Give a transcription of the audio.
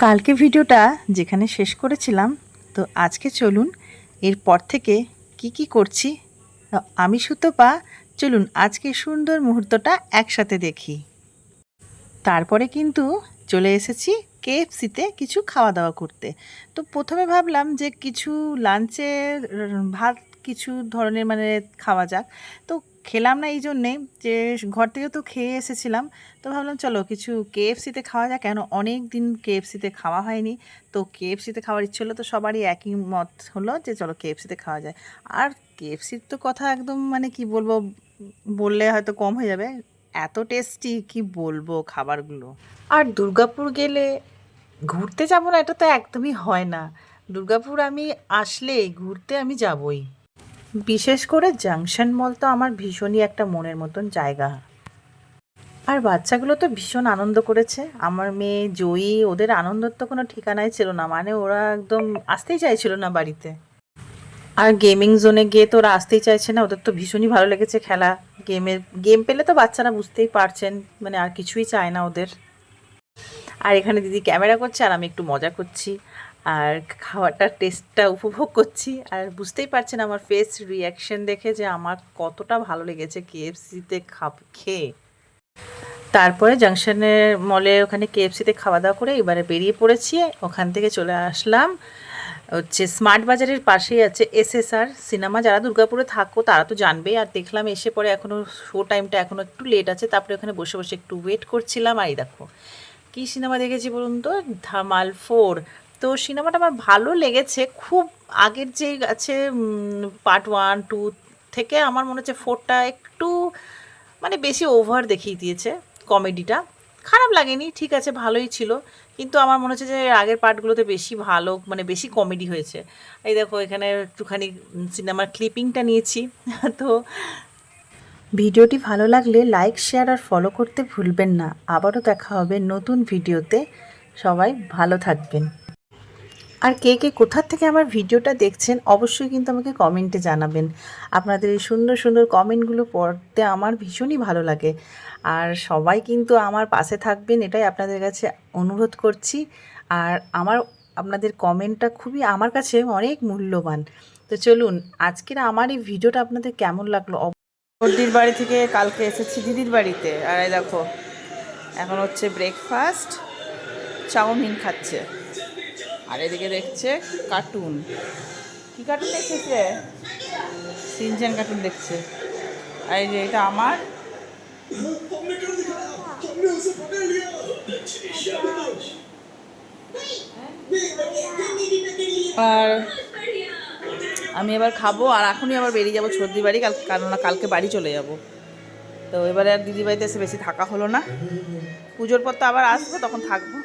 কালকে ভিডিওটা যেখানে শেষ করেছিলাম, তো আজকে চলুন এরপর থেকে কি করছি। আমি সুতপা, চলুন আজকে সুন্দর মুহূর্তটা একসাথে দেখি। তারপরে কিন্তু চলে এসেছি কেএফসিতে কিছু খাওয়া দাওয়া করতে। তো প্রথমে ভাবলাম যে কিছু লাঞ্চে ভাত কিছু ধরনের মানে খাওয়া যাক। তো খেলাম না এই জন্যে যে ঘর থেকে তো খেয়ে এসেছিলাম। তো ভাবলাম চলো কিছু কেএফসিতে খাওয়া যাক, কেন অনেক দিন কেএফসিতে খাওয়া হয়নি। তো কেএফসিতে খাওয়ার ইচ্ছে হলো, তো সবারই একই মত হলো যে চলো কেএফসিতে খাওয়া যায়। আর কেএফসির তো কথা একদম মানে কি বলবো, বললে হয়তো কম হয়ে যাবে, এত টেস্টি কি বলবো খাবারগুলো। আর দুর্গাপুর গেলে ঘুরতে যাব না এটা তো একদমই হয় না। দুর্গাপুর আমি আসলে ঘুরতে আমি যাবই। বিশেষ করে জাংশন মল তো আমার ভীষণই একটা মনের মতন জায়গা। আর বাচ্চাগুলো তো ভীষণ আনন্দ করেছে। আমার মেয়ে জয়ী, ওদের আনন্দের তো কোনো ঠিকানাই ছিল না, মানে ওরা একদম আসতেই চাইছিল না বাড়িতে। আর গেমিং জোনে গিয়ে তো ওরা আসতেই চাইছে না, ওদের তো ভীষণই ভালো লেগেছে খেলা। গেম পেলে তো বাচ্চারা বুঝতেই পারছেন, মানে আর কিছুই চায় না ওদের। আর এখানে দিদি ক্যামেরা করছে আর আমি একটু মজা করছি আর খাওয়াটার টেস্টটা উপভোগ করছি। আর বুঝতেই পারছেন আমার ফেস রিয়াকশন দেখে যে আমার কতটা ভালো লেগেছে কেএফসিতে খেয়ে। তারপরে জাংশনের মলে ওখানে কেএফসিতে খাওয়া দাওয়া করে এবারে বেরিয়ে পড়েছি। ওখান থেকে চলে আসলাম হচ্ছে স্মার্ট বাজারের পাশেই আছে এসএসআর সিনেমা। যারা দুর্গাপুরে থাকো তারা তো জানবেই। আর দেখলাম এসে পরে এখনও শো টাইমটা এখনও একটু লেট আছে, তারপরে ওখানে বসে বসে একটু ওয়েট করছিলাম। আর এই দেখো কী সিনেমা দেখেছি বলুন তো, ধামাল 4। তো সিনেমাটা আমার ভালো লেগেছে খুব। আগের যে আছে পার্ট 1, 2 থেকে আমার মনে হচ্ছে 4টা একটু মানে বেশি ওভার দেখিয়ে দিয়েছে। কমেডিটা খারাপ লাগেনি, ঠিক আছে ভালোই ছিল, কিন্তু আমার মনে হচ্ছে যে আগের পার্টগুলোতে বেশি ভালো মানে বেশি কমেডি হয়েছে। এই দেখো এখানে একটুখানি সিনেমার ক্লিপিংটা নিয়েছি। তো ভিডিওটি ভালো লাগলে লাইক শেয়ার আর ফলো করতে ভুলবেন না। আবারও দেখা হবে নতুন ভিডিওতে। সবাই ভালো থাকবেন। আর কে কে কোথার থেকে আমার ভিডিওটা দেখছেন অবশ্যই কিন্তু আমাকে কমেন্টে জানাবেন। আপনাদের এই সুন্দর সুন্দর কমেন্টগুলো পড়তে আমার ভীষণই ভালো লাগে। আর সবাই কিন্তু আমার পাশে থাকবেন এটাই আপনাদের কাছে অনুরোধ করছি। আর আপনাদের কমেন্টটা খুবই আমার কাছে অনেক মূল্যবান। তো চলুন আজকের আমার এই ভিডিওটা আপনাদের কেমন লাগলো। বর্দির বাড়ি থেকে কালকে এসেছি দিদির বাড়িতে, আর এই দেখো এখন হচ্ছে ব্রেকফাস্ট, চাউমিন খাচ্ছে। আর এদিকে দেখছে কার্টুন। কি কার্টুন দেখছে? সিনচ্যান কার্টুন দেখছে। আর এই যে এটা আমার। আর আমি এবার খাবো, আর এখনই আবার বেরিয়ে যাবো সর্দি বাড়ি, কারণ কালকে বাড়ি চলে যাব। তো এবারে আর দিদি বাড়িতে এসে বেশি থাকা হলো না। পুজোর পর তো আবার আসবো, তখন থাকবো।